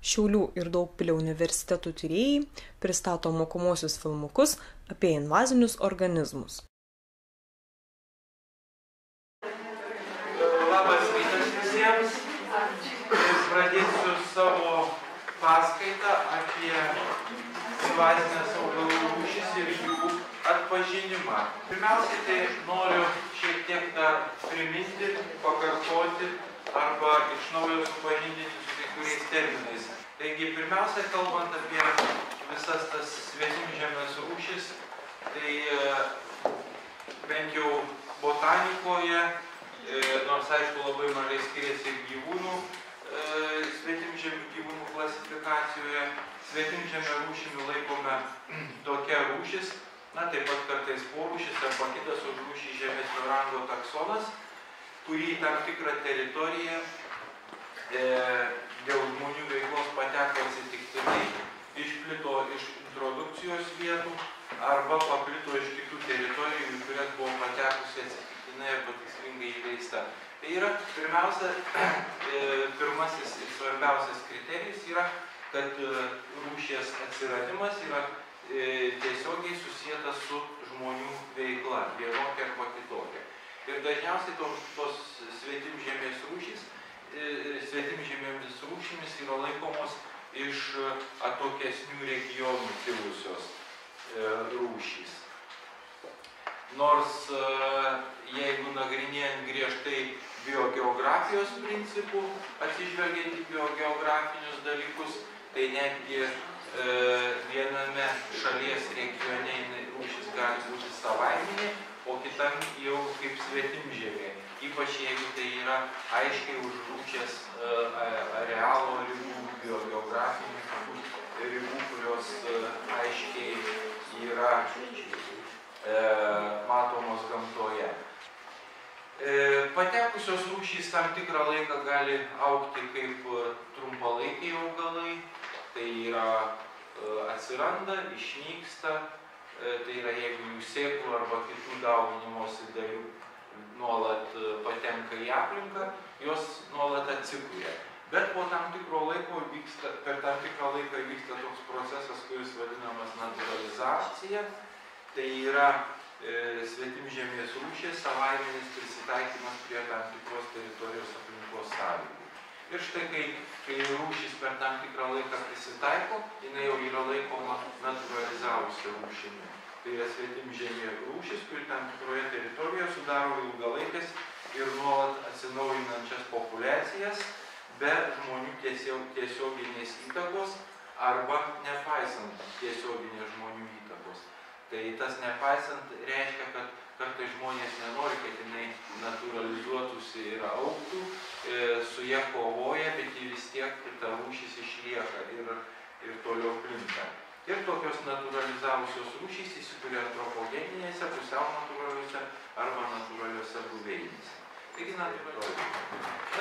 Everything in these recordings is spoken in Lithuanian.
Šiaulių ir Daugpilio universitetų tyrėjai pristato mokomuosius filmukus apie invazinius organizmus. Labas rytas visiems. Pradėsiu savo paskaitą apie invazinės augalų rūšis ir jų atpažinimą. Pirmiausiai, tai noriu šiek tiek priminti, pakartoti arba iš naujo supažindinti su kai kuriais terminais. Taigi, pirmiausia, kalbant apie visas tas svetimžemės rūšis, tai bent jau botanikoje, nors aišku labai mažai skiriasi ir gyvūnų, svetimžemių gyvūnų klasifikacijoje, svetimžemio rūšimi laikome tokia rūšis, taip pat kartais porūšis arba kitas už rūšį žemesnio rango taksonas, kurį tam tikrą teritoriją dėl žmonių veiklos pateko atsitiktinai, išplito iš introdukcijos vietų arba paplito iš kitų teritorijų, į kurias buvo patekusi atsitiktinai arba tikslingai įveista. Tai yra, pirmiausia, pirmasis ir svarbiausias kriterijus yra, kad rūšies atsiradimas yra tiesiogiai susietas su žmonių veikla, vienokia arba kitokia. Ir dažniausiai tos svetimžemės rūšys, svetimžemėmis rūšimis yra laikomos iš atokesnių regionų kilusios rūšys. Nors jeigu nagrinėjant griežtai biogeografijos principų, atsižvelgiant į biogeografinius dalykus, tai netgi viename šalies regione rūšis gali būti savaiminė, o kitam jau kaip svetimžemė. Ypač jeigu tai yra aiškiai už rūšies arealo ribų, biogeografinių ribų, kurios aiškiai yra matomos gamtoje. Patekusios rūšys tam tikrą laiką gali augti kaip trumpalaikiai augalai, tai yra atsiranda, išnyksta, tai yra jeigu jų sėklų arba kitų dauginimosi dalių nuolat patenka į aplinką, jos nuolat atsikuria. Bet po tam tikro laiko per tam tikrą laiką vyksta toks procesas, kuris vadinamas naturalizacija. Tai yra svetimžemės rūšies savaiminis prisitaikymas prie tam tikros teritorijos aplinkos sąlygų. Ir štai, kai rūšis per tam tikrą laiką prisitaiko, jinai jau yra laikoma naturalizavusia rūšimi. Tai yra svetimžemė rūšis, kuri tam tikroje teritorijoje sudaro ilgalaikės ir nuolat atsinaujinančias populiacijas be žmonių tiesioginės įtakos arba nepaisant tiesioginės žmonių įtakos. Tai tas nepaisant reiškia, kad kartais žmonės nenori, kad jinai naturalizuotųsi ir augtų, su ja kovoja, bet ji vis tiek ta rūšis išlieka ir toliau plinta. Ir tokios naturalizavusios rūšys įsikuria antropogeninėse, pusiau natūraliuose arba natūraliuose buveinėse. Taigi natūraliuose.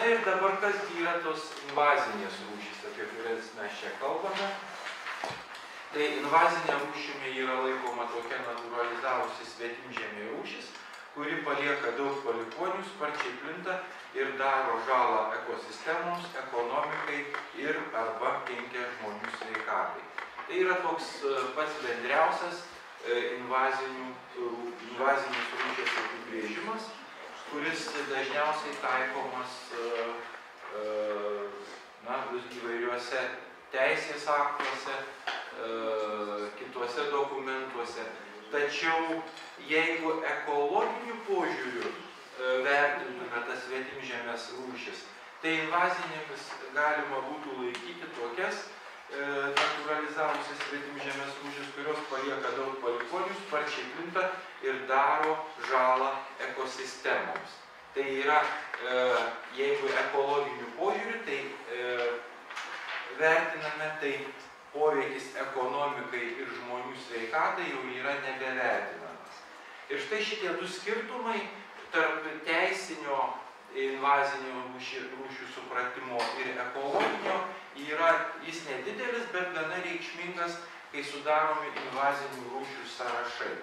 Ir dabar kas yra tos invazinės rūšys, apie kurias mes čia kalbame. Tai invazinė rūšimi yra laikoma tokia naturalizavusi svetimžemė rūšis, kuri palieka daug palikuonių, sparčiai plinta ir daro žalą ekosistemoms, ekonomikai ir arba kenkia žmonių sveikatai. Tai yra toks pats bendriausias invazinės rūšies apibrėžimas, kuris dažniausiai taikomas įvairiuose teisės aktuose, kituose dokumentuose. Tačiau jeigu ekologiniu požiūriu vertintume tas svetimžemės rūšis, tai invazinėmis galima būtų laikyti tokias naturalizavusias svetimžemės rūšis, kurios palieka daug palikuonių, sparčiai plinta ir daro žalą ekosistemoms. Tai yra, jeigu ekologiniu požiūriu, tai vertiname, tai poveikis ekonomikai ir žmonių sveikatai jau yra nebevertinamas. Ir štai šitie du skirtumai tarp teisinio invazinių rūšių supratimo ir ekologinio jis nedidelis, bet gana reikšmingas, kai sudaromi invazinių rūšių sąrašai.